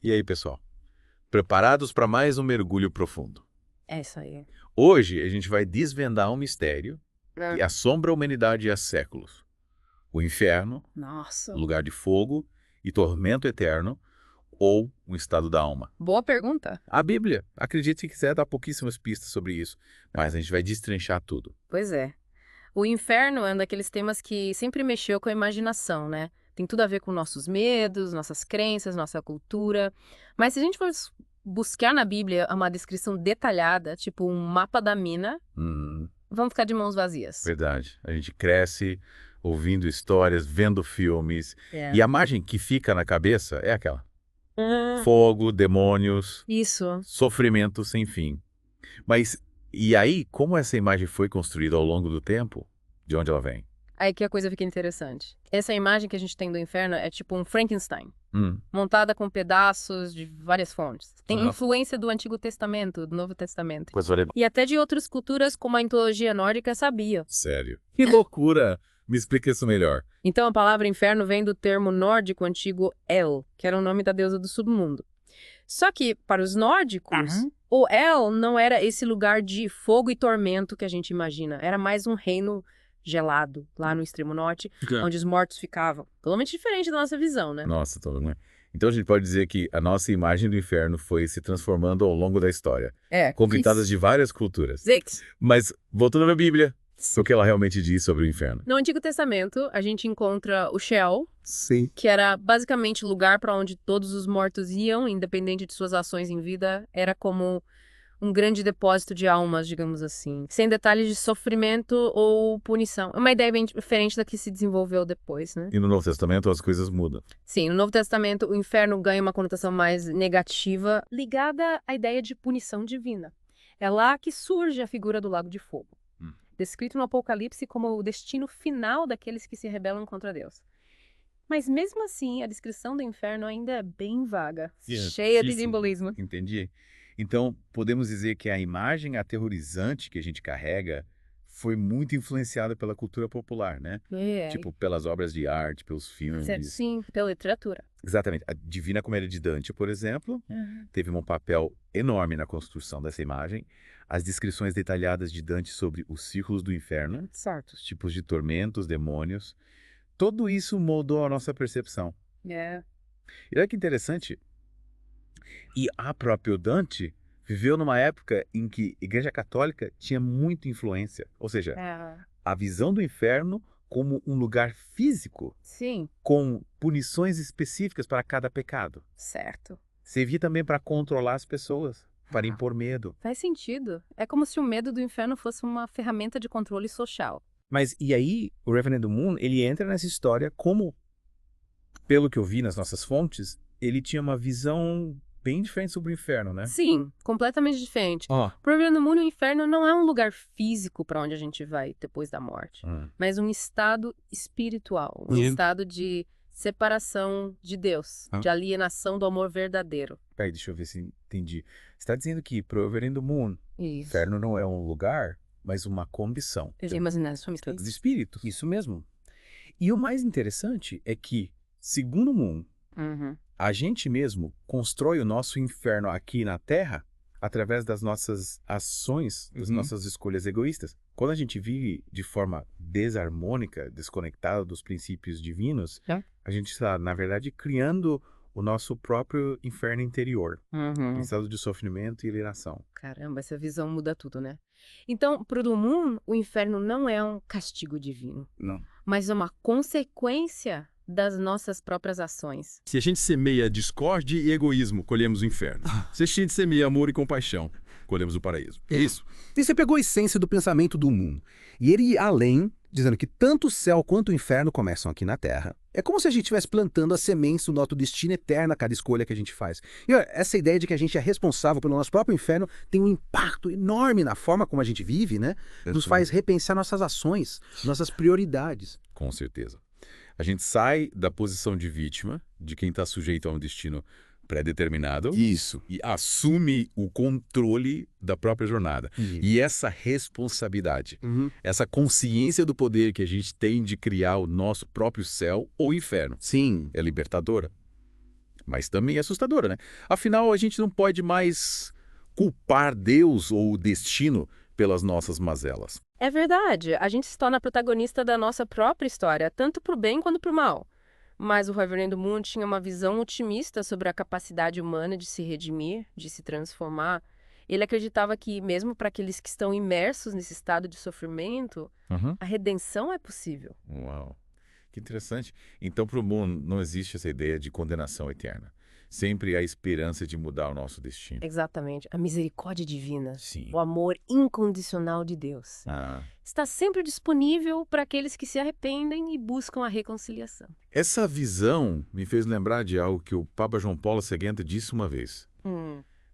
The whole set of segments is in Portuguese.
E aí, pessoal? Preparados para mais um mergulho profundo? É isso aí. Hoje a gente vai desvendar um mistério que É. assombra a humanidade há séculos. O inferno, Nossa. lugar de fogo e tormento eterno, ou um estado da alma. Boa pergunta. A Bíblia, acredite se quiser, dá pouquíssimas pistas sobre isso, mas a gente vai destrinchar tudo. Pois é. O inferno é um daqueles temas que sempre mexeu com a imaginação, né? Tem tudo a ver com nossos medos, nossas crenças, nossa cultura. Mas se a gente for buscar na Bíblia uma descrição detalhada, tipo um mapa da mina, Hum, vamos ficar de mãos vazias. verdade. A gente cresce ouvindo histórias, vendo filmes, É. e a imagem que fica na cabeça é aquela. Ah, Fogo, demônios, isso. sofrimento sem fim. Mas, e aí, como essa imagem foi construída ao longo do tempo? De onde ela vem? Aí que a coisa fica interessante. Essa imagem que a gente tem do inferno é tipo um Frankenstein, Hum, montada com pedaços de várias fontes. Tem Aham. influência do Antigo Testamento, do Novo Testamento. Pois olha, E até de outras culturas, como a mitologia nórdica, sabia. sério. Que loucura! Me explica isso melhor. Então a palavra inferno vem do termo nórdico antigo El, que era o nome da deusa do submundo. Só que, para os nórdicos, o El não era esse lugar de fogo e tormento que a gente imagina. Era mais um reino gelado, lá no extremo norte, onde os mortos ficavam. Totalmente diferente da nossa visão, né? Nossa, então a gente pode dizer que a nossa imagem do inferno foi se transformando ao longo da história, É. com pitadas de várias culturas. Zix. Mas, voltando à Bíblia, o que ela realmente diz sobre o inferno? No Antigo Testamento, a gente encontra o Sheol, Sim. que era basicamente o lugar para onde todos os mortos iam, independente de suas ações em vida. Era como um grande depósito de almas, digamos assim, sem detalhes de sofrimento ou punição. É uma ideia bem diferente da que se desenvolveu depois, né? E no Novo Testamento as coisas mudam. Sim, no Novo Testamento, o inferno ganha uma conotação mais negativa, ligada à ideia de punição divina. É lá que surge a figura do Lago de Fogo, Hum. descrito no Apocalipse como o destino final daqueles que se rebelam contra Deus. Mas mesmo assim, a descrição do inferno ainda é bem vaga, cheia de simbolismo. Entendi. Então, podemos dizer que a imagem aterrorizante que a gente carrega foi muito influenciada pela cultura popular, né? É, Tipo, pelas obras de arte, pelos filmes. sim, pela literatura. Exatamente. A Divina Comédia de Dante, por exemplo, teve um papel enorme na construção dessa imagem. As descrições detalhadas de Dante sobre os círculos do inferno, Certo. os tipos de tormentos, demônios, tudo isso moldou a nossa percepção. É. E olha que interessante, e a próprio Dante viveu numa época em que a Igreja Católica tinha muita influência. Ou seja, É. a visão do inferno como um lugar físico, Sim, com punições específicas para cada pecado. certo. Servia também para controlar as pessoas, para impor medo. Faz sentido. É como se o medo do inferno fosse uma ferramenta de controle social. Mas e aí, o Reverendo Moon, ele entra nessa história como, pelo que eu vi nas nossas fontes, ele tinha uma visão bem diferente sobre o inferno, né? Sim, completamente diferente. Ó, O problema do mundo, o inferno não é um lugar físico para onde a gente vai depois da morte, mas um estado espiritual, um estado de separação de Deus, de alienação do amor verdadeiro. peraí, deixa eu ver se entendi. Você está dizendo que pro Reverendo Moon, o Isso. inferno não é um lugar, mas uma condição de espírito. Isso mesmo. E o mais interessante é que, segundo Moon, Uhum. a gente mesmo constrói o nosso inferno aqui na Terra através das nossas ações, das nossas escolhas egoístas. Quando a gente vive de forma desarmônica, desconectada dos princípios divinos, É. a gente está, na verdade, criando o nosso próprio inferno interior, um estado de sofrimento e alienação. Caramba, essa visão muda tudo, né? Então, para o Moon, o inferno não é um castigo divino, Não. mas uma consequência das nossas próprias ações. Se a gente semeia discórdia e egoísmo, colhemos o inferno. Se a gente semeia amor e compaixão, colhemos o paraíso. É isso. E você pegou a essência do pensamento do Moon. E ele ia além, dizendo que tanto o céu quanto o inferno começam aqui na Terra. É como se a gente estivesse plantando as sementes do nosso destino eterno a cada escolha que a gente faz. E olha, essa ideia de que a gente é responsável pelo nosso próprio inferno tem um impacto enorme na forma como a gente vive, né? Nos faz repensar nossas ações, nossas prioridades. Com certeza. A gente sai da posição de vítima, de quem está sujeito a um destino pré-determinado, Isso. e assume o controle da própria jornada. E essa responsabilidade, essa consciência do poder que a gente tem de criar o nosso próprio céu ou inferno, Sim. é libertadora. mas também assustadora, né? Afinal, a gente não pode mais culpar Deus ou o destino pelas nossas mazelas. É verdade, a gente se torna protagonista da nossa própria história, tanto pro bem quanto pro mal. Mas o Reverendo Moon tinha uma visão otimista sobre a capacidade humana de se redimir, de se transformar. Ele acreditava que, mesmo para aqueles que estão imersos nesse estado de sofrimento, a redenção é possível. Uau, que interessante. Então, para o mundo não existe essa ideia de condenação eterna. Sempre há esperança de mudar o nosso destino. Exatamente, a misericórdia divina, Sim. o amor incondicional de Deus, está sempre disponível para aqueles que se arrependem e buscam a reconciliação. Essa visão me fez lembrar de algo que o Papa João Paulo II disse uma vez.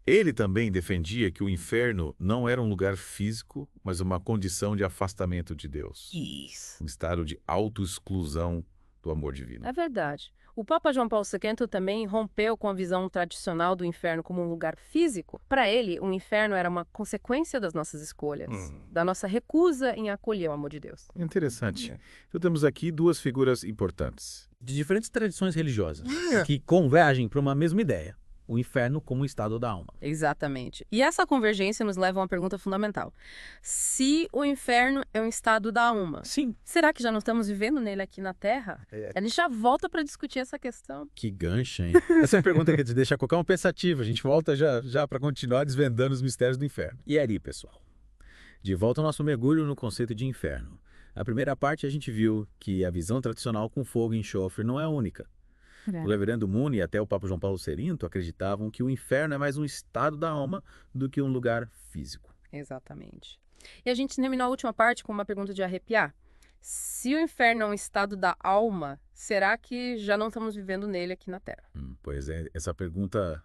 Ele também defendia que o inferno não era um lugar físico, mas uma condição de afastamento de Deus. Isso. Um estado de autoexclusão do amor divino. É verdade. O Papa João Paulo II também rompeu com a visão tradicional do inferno como um lugar físico. Para ele, o inferno era uma consequência das nossas escolhas, da nossa recusa em acolher o amor de Deus. Interessante. Então temos aqui duas figuras importantes. De diferentes tradições religiosas que convergem para uma mesma ideia. O inferno como um estado da alma. Exatamente. E essa convergência nos leva a uma pergunta fundamental. Se o inferno é um estado da alma, Sim. será que já não estamos vivendo nele aqui na Terra? A gente já volta para discutir essa questão. Que gancho, hein? Essa é uma pergunta que deixa qualquer um pensativo. A gente volta já para continuar desvendando os mistérios do inferno. E aí, pessoal? De volta ao nosso mergulho no conceito de inferno. A primeira parte a gente viu que a visão tradicional com fogo e enxofre não é a única. O Reverendo Moon e até o Papa João Paulo II acreditavam que o inferno é mais um estado da alma do que um lugar físico. Exatamente. E a gente terminou a última parte com uma pergunta de arrepiar. Se o inferno é um estado da alma, será que já não estamos vivendo nele aqui na Terra? Pois é, essa pergunta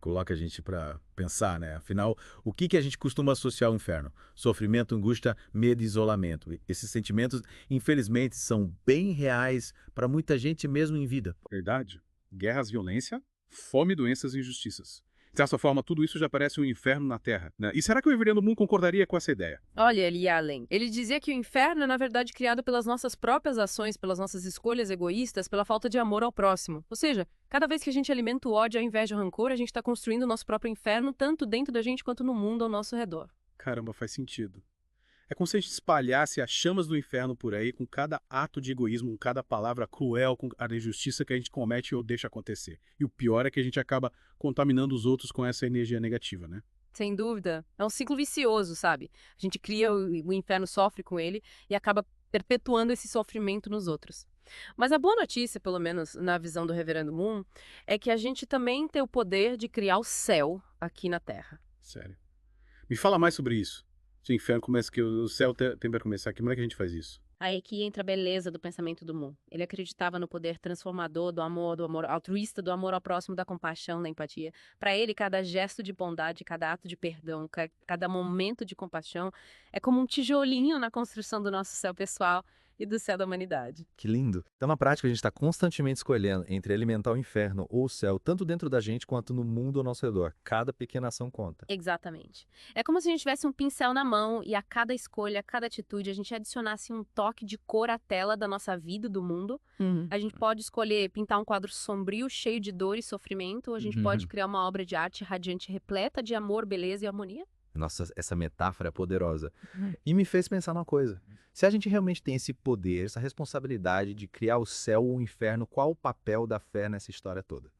coloca a gente para pensar, né? Afinal, o que a gente costuma associar ao inferno? Sofrimento, angústia, medo e isolamento. Esses sentimentos, infelizmente, são bem reais para muita gente mesmo em vida. Verdade. Guerras, violência, fome, doenças e injustiças. De certa forma, tudo isso já parece um inferno na Terra, né? E será que o Reverendo Moon concordaria com essa ideia? Olha, ele ia além. Ele dizia que o inferno é, na verdade, criado pelas nossas próprias ações, pelas nossas escolhas egoístas, pela falta de amor ao próximo. Ou seja, cada vez que a gente alimenta o ódio, a inveja e o rancor, a gente está construindo o nosso próprio inferno, tanto dentro da gente quanto no mundo ao nosso redor. Caramba, faz sentido. É como se a gente espalhasse as chamas do inferno por aí com cada ato de egoísmo, com cada palavra cruel, com a injustiça que a gente comete ou deixa acontecer. E o pior é que a gente acaba contaminando os outros com essa energia negativa, né? Sem dúvida. É um ciclo vicioso, sabe? A gente cria, o inferno sofre com ele e acaba perpetuando esse sofrimento nos outros. Mas a boa notícia, pelo menos na visão do Reverendo Moon, é que a gente também tem o poder de criar o céu aqui na Terra. Sério. Me fala mais sobre isso. Se o inferno começa aqui, o céu tem para começar aqui, como é que a gente faz isso? Aí aqui entra a beleza do pensamento do Moon. Ele acreditava no poder transformador do amor altruísta, do amor ao próximo, da compaixão, da empatia. Para ele, cada gesto de bondade, cada ato de perdão, cada momento de compaixão é como um tijolinho na construção do nosso céu pessoal e do céu da humanidade. Que lindo. Então, na prática, a gente está constantemente escolhendo entre alimentar o inferno ou o céu, tanto dentro da gente quanto no mundo ao nosso redor. Cada pequena ação conta. Exatamente. É como se a gente tivesse um pincel na mão e a cada escolha, a cada atitude, a gente adicionasse um toque de cor à tela da nossa vida e do mundo. A gente pode escolher pintar um quadro sombrio, cheio de dor e sofrimento, ou a gente pode criar uma obra de arte radiante, repleta de amor, beleza e harmonia. Nossa, essa metáfora é poderosa. E me fez pensar numa coisa. Se a gente realmente tem esse poder, essa responsabilidade de criar o céu ou o inferno, qual o papel da fé nessa história toda?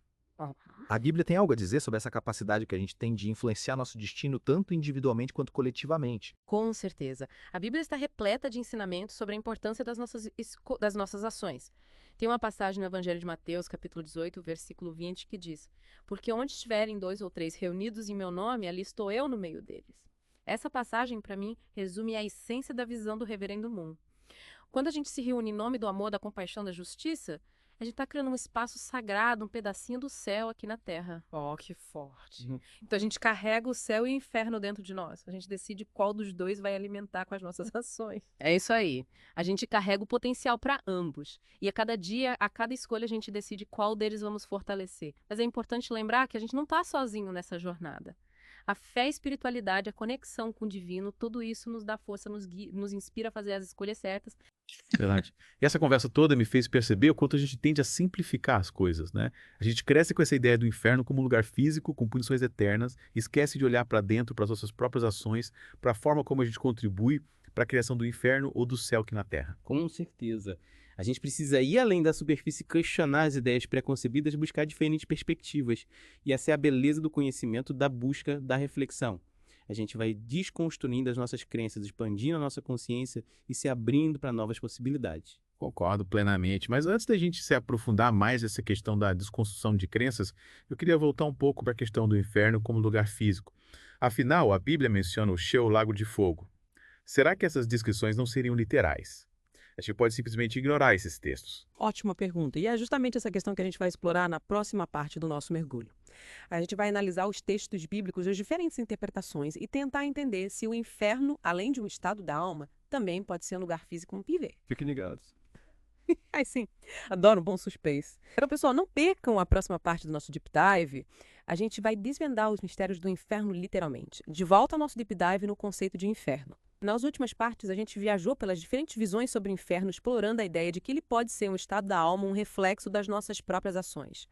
A Bíblia tem algo a dizer sobre essa capacidade que a gente tem de influenciar nosso destino tanto individualmente quanto coletivamente? Com certeza. A Bíblia está repleta de ensinamentos sobre a importância das nossas ações. Tem uma passagem no Evangelho de Mateus, capítulo 18, versículo 20, que diz: "Porque onde estiverem 2 ou 3 reunidos em meu nome, ali estou eu no meio deles." Essa passagem, para mim, resume a essência da visão do Reverendo Moon. Quando a gente se reúne em nome do amor, da compaixão, da justiça, a gente está criando um espaço sagrado, um pedacinho do céu aqui na Terra. Oh, que forte. Então a gente carrega o céu e o inferno dentro de nós. A gente decide qual dos dois vai alimentar com as nossas ações. É isso aí. A gente carrega o potencial para ambos. E a cada dia, a cada escolha, a gente decide qual deles vamos fortalecer. Mas é importante lembrar que a gente não está sozinho nessa jornada. A fé, a espiritualidade, a conexão com o divino, tudo isso nos dá força, nos inspira a fazer as escolhas certas. Verdade. E essa conversa toda me fez perceber o quanto a gente tende a simplificar as coisas, né? A gente cresce com essa ideia do inferno como um lugar físico, com punições eternas, e esquece de olhar para dentro, para as nossas próprias ações, para a forma como a gente contribui para a criação do inferno ou do céu aqui na Terra. Com certeza. A gente precisa ir além da superfície, questionar as ideias preconcebidas, buscar diferentes perspectivas. E essa é a beleza do conhecimento, da busca, da reflexão. A gente vai desconstruindo as nossas crenças, expandindo a nossa consciência e se abrindo para novas possibilidades. Concordo plenamente, mas antes da gente se aprofundar mais nessa questão da desconstrução de crenças, eu queria voltar um pouco para a questão do inferno como lugar físico. Afinal, a Bíblia menciona o Sheol, lago de fogo. Será que essas descrições não seriam literais? A gente pode simplesmente ignorar esses textos. Ótima pergunta. E é justamente essa questão que a gente vai explorar na próxima parte do nosso mergulho. A gente vai analisar os textos bíblicos e as diferentes interpretações e tentar entender se o inferno, além de um estado da alma, também pode ser um lugar físico como viver. Fiquem ligados. Ai, sim. Adoro um bom suspense. Então, pessoal, não percam a próxima parte do nosso Deep Dive. A gente vai desvendar os mistérios do inferno literalmente. De volta ao nosso Deep Dive no conceito de inferno. Nas últimas partes, a gente viajou pelas diferentes visões sobre o inferno, explorando a ideia de que ele pode ser um estado da alma, um reflexo das nossas próprias ações.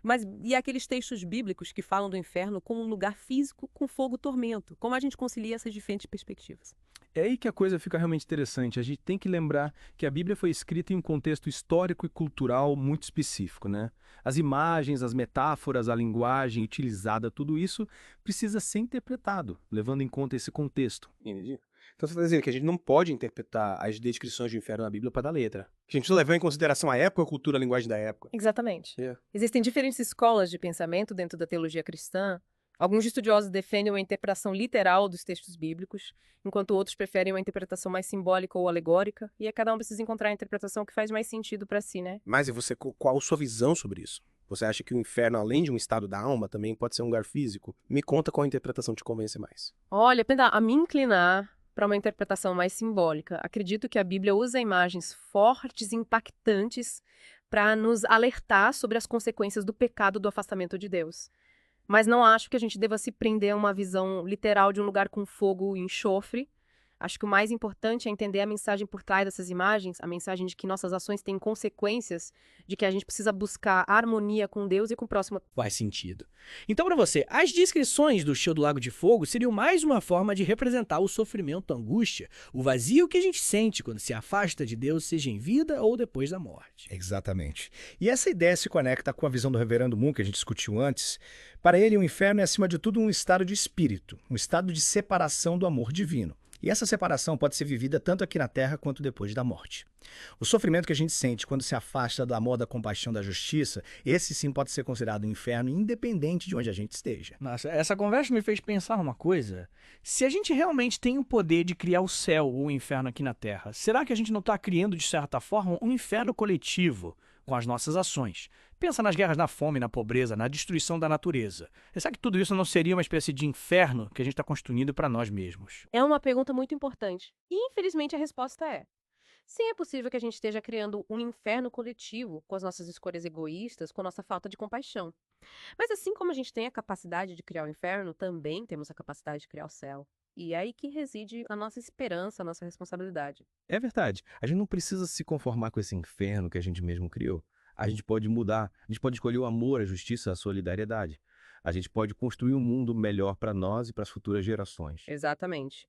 Mas e aqueles textos bíblicos que falam do inferno como um lugar físico com fogo e tormento? Como a gente concilia essas diferentes perspectivas? É aí que a coisa fica realmente interessante. A gente tem que lembrar que a Bíblia foi escrita em um contexto histórico e cultural muito específico, né? As imagens, as metáforas, a linguagem utilizada, tudo isso precisa ser interpretado, levando em conta esse contexto. Entendi. Então você está dizendo que a gente não pode interpretar as descrições do inferno na Bíblia para dar letra. Que a gente precisa levar em consideração a época, a cultura, a linguagem da época. Exatamente. É. Existem diferentes escolas de pensamento dentro da teologia cristã. Alguns estudiosos defendem uma interpretação literal dos textos bíblicos, enquanto outros preferem uma interpretação mais simbólica ou alegórica, e cada um precisa encontrar a interpretação que faz mais sentido para si, né? Mas e você, qual a sua visão sobre isso? Você acha que o inferno, além de um estado da alma, também pode ser um lugar físico? Me conta qual interpretação te convence mais. Olha, a me inclinar para uma interpretação mais simbólica. Acredito que a Bíblia usa imagens fortes e impactantes para nos alertar sobre as consequências do pecado do afastamento de Deus. Mas não acho que a gente deva se prender a uma visão literal de um lugar com fogo e enxofre. Acho que o mais importante é entender a mensagem por trás dessas imagens, a mensagem de que nossas ações têm consequências, de que a gente precisa buscar harmonia com Deus e com o próximo. Faz sentido. Então, para você, as descrições do Sheol do Lago de Fogo seriam mais uma forma de representar o sofrimento, a angústia, o vazio que a gente sente quando se afasta de Deus, seja em vida ou depois da morte. Exatamente. E essa ideia se conecta com a visão do Reverendo Moon, que a gente discutiu antes. Para ele, o inferno é, acima de tudo, um estado de espírito, um estado de separação do amor divino. E essa separação pode ser vivida tanto aqui na Terra quanto depois da morte. O sofrimento que a gente sente quando se afasta do amor, da compaixão, da justiça, esse sim pode ser considerado um inferno independente de onde a gente esteja. Nossa, essa conversa me fez pensar numa coisa. Se a gente realmente tem o poder de criar o céu ou o inferno aqui na Terra, será que a gente não está criando, de certa forma, um inferno coletivo com as nossas ações? Pensa nas guerras, na fome, na pobreza, na destruição da natureza. Será que tudo isso não seria uma espécie de inferno que a gente está construindo para nós mesmos? É uma pergunta muito importante. E, infelizmente, a resposta é: sim, é possível que a gente esteja criando um inferno coletivo com as nossas escolhas egoístas, com a nossa falta de compaixão. Mas assim como a gente tem a capacidade de criar o inferno, também temos a capacidade de criar o céu. E é aí que reside a nossa esperança, a nossa responsabilidade. É verdade. A gente não precisa se conformar com esse inferno que a gente mesmo criou. A gente pode mudar, a gente pode escolher o amor, a justiça, a solidariedade. A gente pode construir um mundo melhor para nós e para as futuras gerações. Exatamente.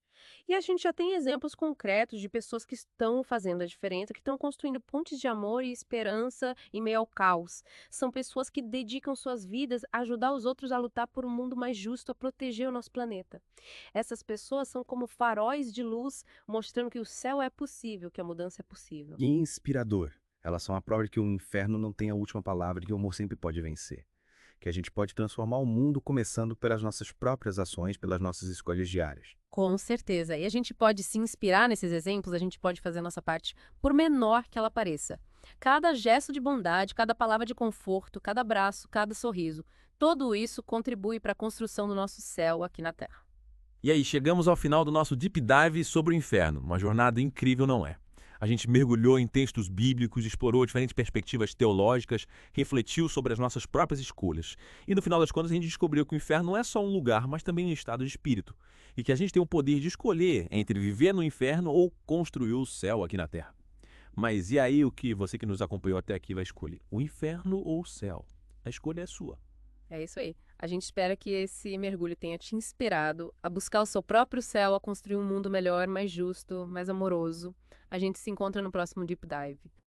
E a gente já tem exemplos concretos de pessoas que estão fazendo a diferença, que estão construindo pontes de amor e esperança em meio ao caos. São pessoas que dedicam suas vidas a ajudar os outros a lutar por um mundo mais justo, a proteger o nosso planeta. Essas pessoas são como faróis de luz, mostrando que o céu é possível, que a mudança é possível. E inspirador. Elas são a prova de que o inferno não tem a última palavra e que o amor sempre pode vencer. Que a gente pode transformar o mundo começando pelas nossas próprias ações, pelas nossas escolhas diárias. Com certeza. E a gente pode se inspirar nesses exemplos, a gente pode fazer a nossa parte, por menor que ela pareça. Cada gesto de bondade, cada palavra de conforto, cada abraço, cada sorriso, tudo isso contribui para a construção do nosso céu aqui na Terra. E aí, chegamos ao final do nosso Deep Dive sobre o inferno. Uma jornada incrível, não é? A gente mergulhou em textos bíblicos, explorou diferentes perspectivas teológicas, refletiu sobre as nossas próprias escolhas. E no final das contas a gente descobriu que o inferno não é só um lugar, mas também um estado de espírito. E que a gente tem o poder de escolher entre viver no inferno ou construir o céu aqui na Terra. Mas e aí o que você que nos acompanhou até aqui vai escolher? O inferno ou o céu? A escolha é sua. É isso aí. A gente espera que esse mergulho tenha te inspirado a buscar o seu próprio céu, a construir um mundo melhor, mais justo, mais amoroso. A gente se encontra no próximo Deep Dive.